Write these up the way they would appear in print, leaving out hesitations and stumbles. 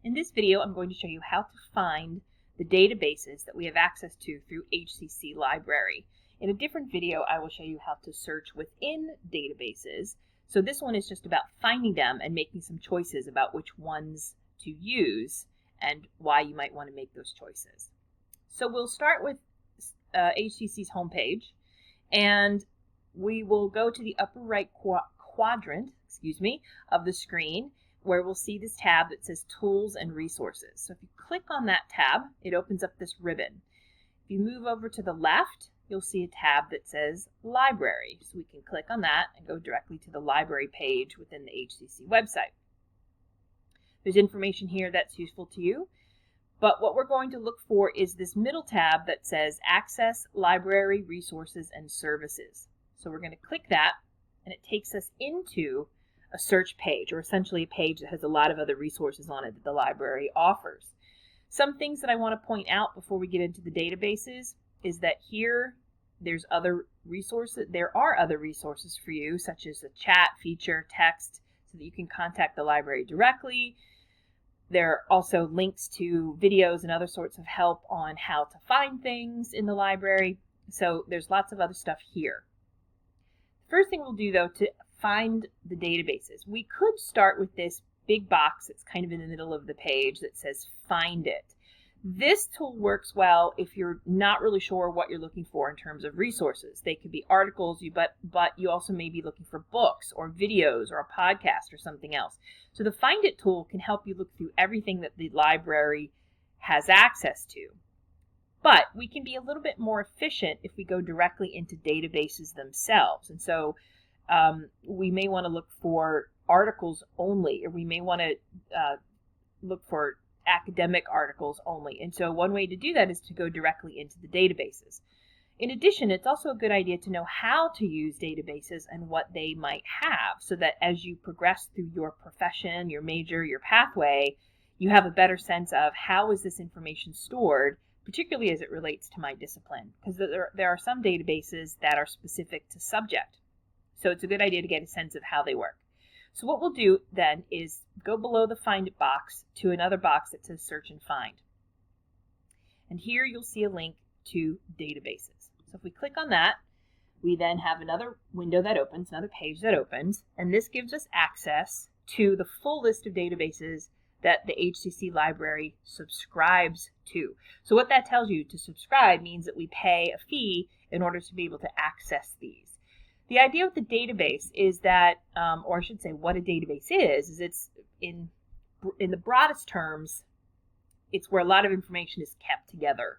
In this video, I'm going to show you how to find the databases that we have access to through HCC Library. In a different video, I will show you how to search within databases. So this one is just about finding them and making some choices about which ones to use and why you might want to make those choices. So we'll start with HCC's homepage, and we will go to the upper right quadrant of the screen, where we'll see this tab that says Tools and Resources. So if you click on that tab, it opens up this ribbon. If you move over to the left, you'll see a tab that says Library. So we can click on that and go directly to the library page within the HCC website. There's information here that's useful to you, but what we're going to look for is this middle tab that says Access Library Resources and Services. So we're going to click that, and it takes us into a search page, or essentially a page that has a lot of other resources on it that the library offers. Some things that I want to point out before we get into the databases is that here there's other resources. There are other resources for you, such as a chat feature, text, so that you can contact the library directly. There are also links to videos and other sorts of help on how to find things in the library. So there's lots of other stuff here. The first thing we'll do, though, to find the databases, we could start with this big box that's kind of in the middle of the page that says Find It. This tool works well if you're not really sure what you're looking for in terms of resources. They could be articles, but you also may be looking for books or videos or a podcast or something else. So the Find It tool can help you look through everything that the library has access to. But we can be a little bit more efficient if we go directly into databases themselves. And so we may want to look for articles only, or we may want to look for academic articles only. And so one way to do that is to go directly into the databases. In addition, it's also a good idea to know how to use databases and what they might have, so that as you progress through your profession, your major, your pathway, you have a better sense of how is this information stored, particularly as it relates to my discipline, because there are some databases that are specific to subject. So it's a good idea to get a sense of how they work. So what we'll do then is go below the Find It box to another box that says Search and Find. And here you'll see a link to databases. So if we click on that, we then have another window that opens, another page that opens, and this gives us access to the full list of databases that the HCC library subscribes to. So what that tells you, to subscribe means that we pay a fee in order to be able to access these. The idea with the database is that, or I should say what a database is it's in the broadest terms, it's where a lot of information is kept together.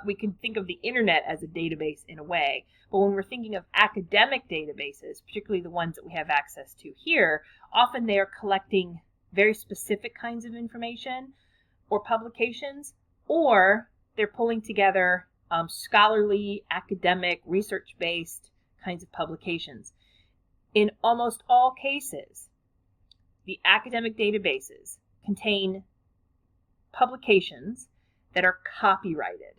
We can think of the internet as a database in a way, but when we're thinking of academic databases, particularly the ones that we have access to here, often they are collecting very specific kinds of information or publications, or they're pulling together scholarly, academic, research-based kinds of publications. In almost all cases, the academic databases contain publications that are copyrighted,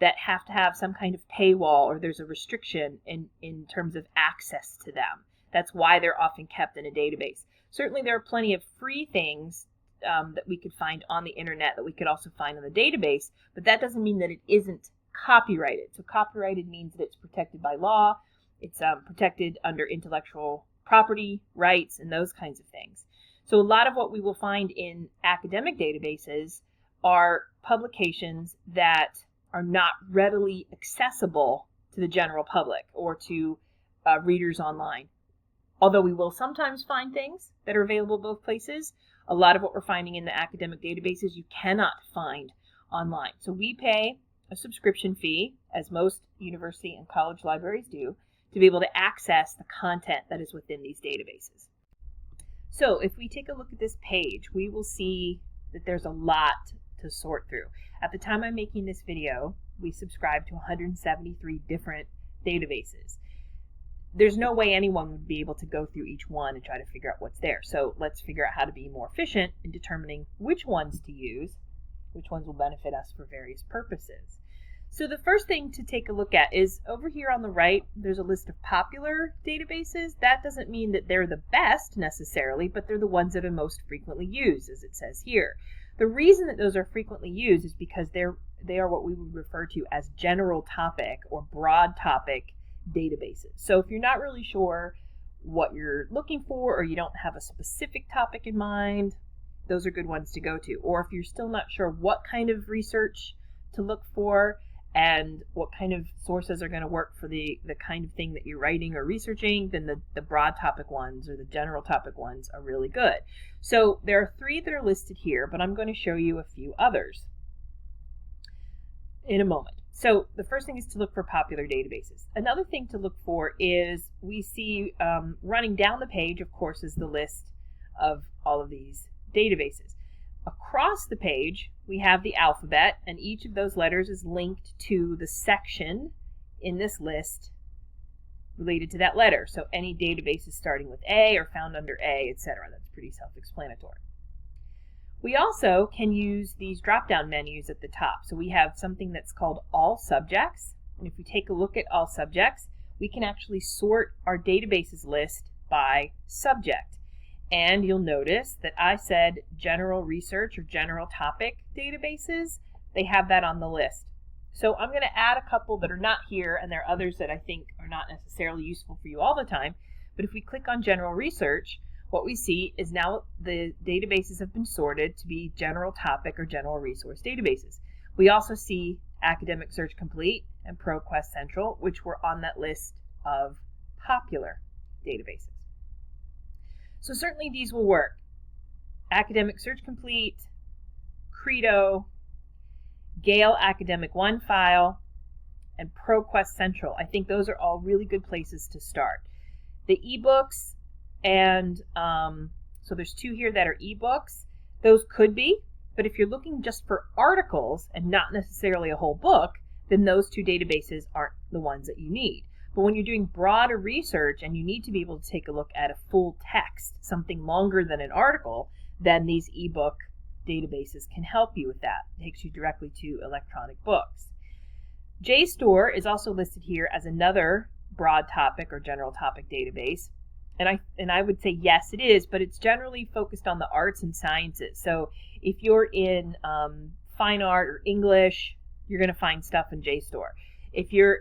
that have to have some kind of paywall, or there's a restriction in terms of access to them. That's why they're often kept in a database. Certainly there are plenty of free things that we could find on the internet that we could also find on the database, but that doesn't mean that it isn't copyrighted. So copyrighted means that it's protected by law, it's protected under intellectual property rights and those kinds of things. So a lot of what we will find in academic databases are publications that are not readily accessible to the general public or to readers online. Although we will sometimes find things that are available both places, a lot of what we're finding in the academic databases you cannot find online. So we pay a subscription fee, as most university and college libraries do, to be able to access the content that is within these databases. So if we take a look at this page, we will see that there's a lot to sort through. At the time I'm making this video, we subscribe to 173 different databases. There's no way anyone would be able to go through each one and try to figure out what's there. So let's figure out how to be more efficient in determining which ones to use, which ones will benefit us for various purposes. So the first thing to take a look at is over here on the right, there's a list of popular databases. That doesn't mean that they're the best necessarily, but they're the ones that are most frequently used, as it says here. The reason that those are frequently used is because they are what we would refer to as general topic or broad topic databases. So if you're not really sure what you're looking for, or you don't have a specific topic in mind, those are good ones to go to. Or if you're still not sure what kind of research to look for and what kind of sources are going to work for the kind of thing that you're writing or researching, then the broad topic ones or the general topic ones are really good. So there are 3 that are listed here, but I'm going to show you a few others in a moment. So the first thing is to look for popular databases. Another thing to look for is we see running down the page, of course, is the list of all of these databases. Across the page, we have the alphabet, and each of those letters is linked to the section in this list related to that letter. So any databases starting with A or found under A, etc. That's pretty self-explanatory. We also can use these drop-down menus at the top. So we have something that's called All Subjects. And if we take a look at All Subjects, we can actually sort our databases list by subject. And you'll notice that I said general research or general topic databases. They have that on the list. So I'm going to add a couple that are not here, and there are others that I think are not necessarily useful for you all the time. But if we click on general research, what we see is now the databases have been sorted to be general topic or general resource databases. We also see Academic Search Complete and ProQuest Central, which were on that list of popular databases. So certainly these will work. Academic Search Complete, Credo, Gale Academic One File, and ProQuest Central. I think those are all really good places to start. The ebooks, and so there's 2 here that are ebooks. Those could be, but if you're looking just for articles and not necessarily a whole book, then those 2 databases aren't the ones that you need. But when you're doing broader research and you need to be able to take a look at a full text, something longer than an article, then these ebook databases can help you with that. It takes you directly to electronic books. Jstor is also listed here as another broad topic or general topic database. And I would say yes, it is, but it's generally focused on the arts and sciences. So if you're in fine art or English, you're going to find stuff in Jstor. If you're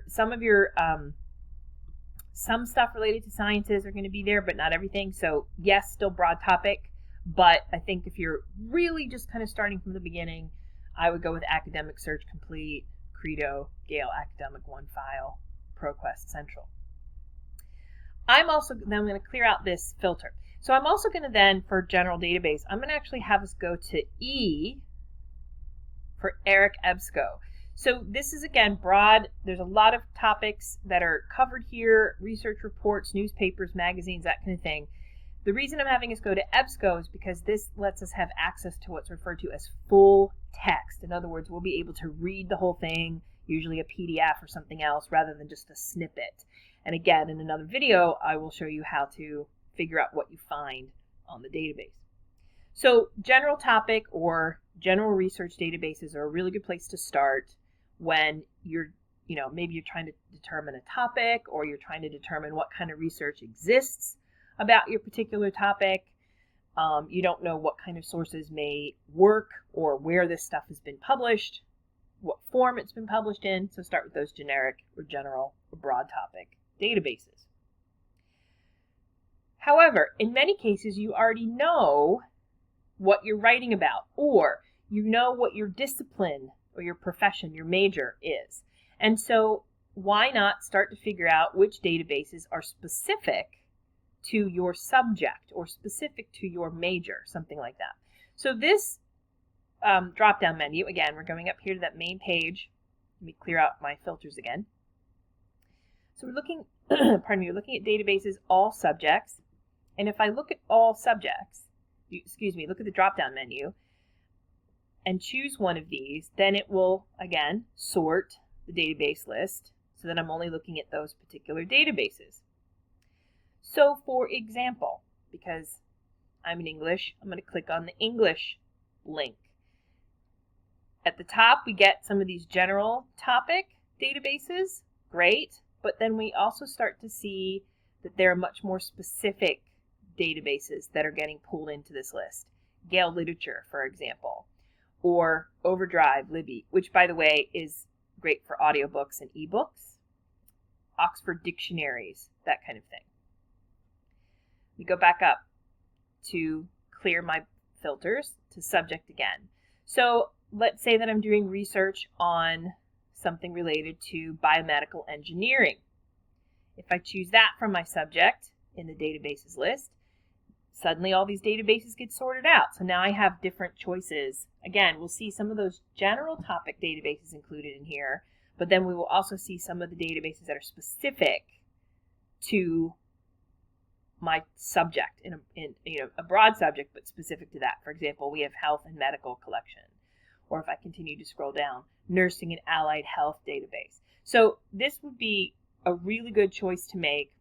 some stuff related to sciences are going to be there, but not everything. So yes, still broad topic, but I think if you're really just kind of starting from the beginning, I would go with Academic Search Complete, Credo, Gale Academic One File, ProQuest Central. I'm going to clear out this filter. So I'm also going to then, for general database, I'm going to actually have us go to E for Eric EBSCO. So this is, again, broad. There's a lot of topics that are covered here, research reports, newspapers, magazines, that kind of thing. The reason I'm having us go to EBSCO is because this lets us have access to what's referred to as full text. In other words, we'll be able to read the whole thing, usually a PDF or something else, rather than just a snippet. And again, in another video, I will show you how to figure out what you find on the database. So general topic or general research databases are a really good place to start when you're, maybe you're trying to determine a topic, or you're trying to determine what kind of research exists about your particular topic. You don't know what kind of sources may work or where this stuff has been published, what form it's been published in. So start with those generic or general or broad topic databases. However, in many cases, you already know what you're writing about, or you know what your discipline or your profession, your major is. And so why not start to figure out which databases are specific to your subject or specific to your major, something like that. So this drop-down menu, again, we're going up here to that main page. Let me clear out my filters again. So we're looking, we're looking at databases, all subjects. And if I look at all subjects, look at the drop-down menu and choose one of these, then it will, again, sort the database list so that I'm only looking at those particular databases. So for example, because I'm in English, I'm going to click on the English link. At the top, we get some of these general topic databases. Great. But then we also start to see that there are much more specific databases that are getting pulled into this list. Gale Literature, for example, or Overdrive Libby, which, by the way, is great for audiobooks and ebooks. Oxford Dictionaries, that kind of thing. We go back up to clear my filters to subject again. So let's say that I'm doing research on something related to biomedical engineering. If I choose that from my subject in the databases list, suddenly all these databases get sorted out. So now I have different choices. Again, we'll see some of those general topic databases included in here, but then we will also see some of the databases that are specific to my subject, in a broad subject, but specific to that. For example, we have health and medical collection. Or if I continue to scroll down, nursing and allied health database. So this would be a really good choice to make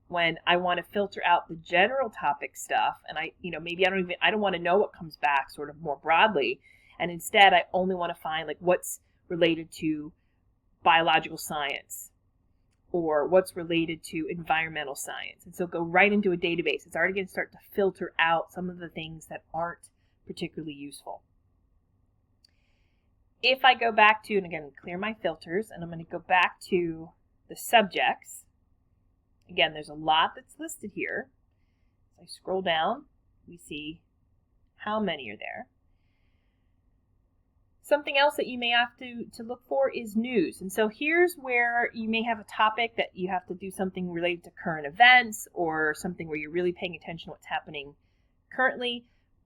when I want to filter out the general topic stuff, and maybe I don't want to know what comes back sort of more broadly, and instead I only want to find like what's related to biological science or what's related to environmental science. And so go right into a database. It's already going to start to filter out some of the things that aren't particularly useful. If I go back to, and again, clear my filters, and I'm going to go back to the subjects. Again, there's a lot that's listed here. As I scroll down, we see how many are there. Something else that you may have to look for is news. And so here's where you may have a topic that you have to do something related to current events or something where you're really paying attention to what's happening currently.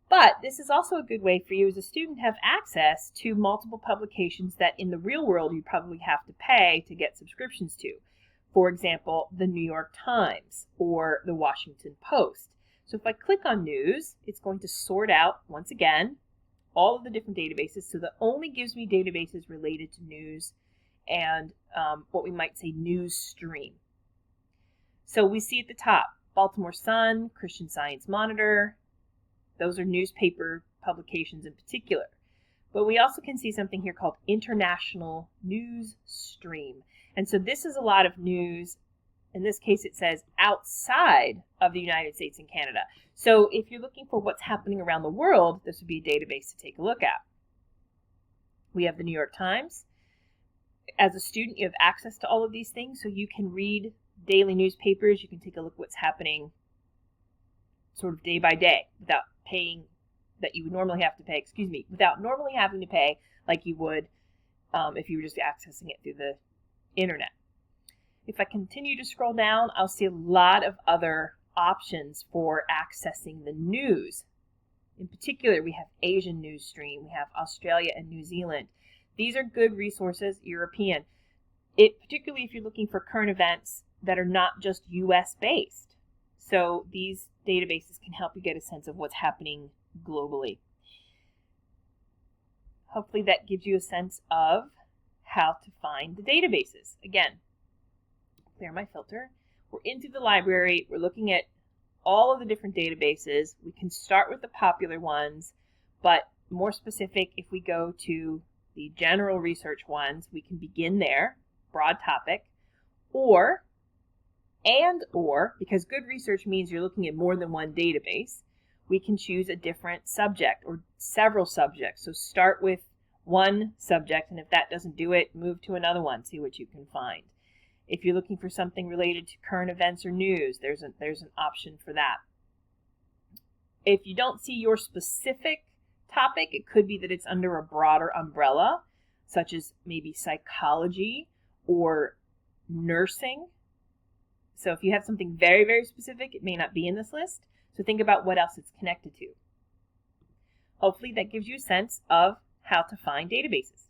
But this is also a good way for you as a student to have access to multiple publications that in the real world you probably have to pay to get subscriptions to. For example, the New York Times or the Washington Post. So if I click on news, it's going to sort out, once again, all of the different databases. So that only gives me databases related to news and what we might say news stream. So we see at the top, Baltimore Sun, Christian Science Monitor. Those are newspaper publications in particular. But we also can see something here called International News Stream. And so this is a lot of news. In this case, it says outside of the United States and Canada. So if you're looking for what's happening around the world, this would be a database to take a look at. We have the New York Times. As a student, you have access to all of these things, so you can read daily newspapers. You can take a look at what's happening sort of day by day without paying that you would normally have to pay, without normally having to pay like you would if you were just accessing it through the internet. If I continue to scroll down, I'll see a lot of other options for accessing the news. In particular, we have Asian news stream, we have Australia and New Zealand. These are good resources, European. Particularly if you're looking for current events that are not just US based. So these databases can help you get a sense of what's happening globally. Hopefully that gives you a sense of how to find the databases. Again, clear my filter. We're into the library. We're looking at all of the different databases. We can start with the popular ones, but more specific, if we go to the general research ones, we can begin there, broad topic, or, because good research means you're looking at more than one database, we can choose a different subject or several subjects. So start with one subject, and if that doesn't do it, move to another one, see what you can find. If you're looking for something related to current events or news, there's an option for that. If you don't see your specific topic, it could be that it's under a broader umbrella, such as maybe psychology or nursing. So if you have something very, very specific, it may not be in this list. So think about what else it's connected to. Hopefully that gives you a sense of how to find databases.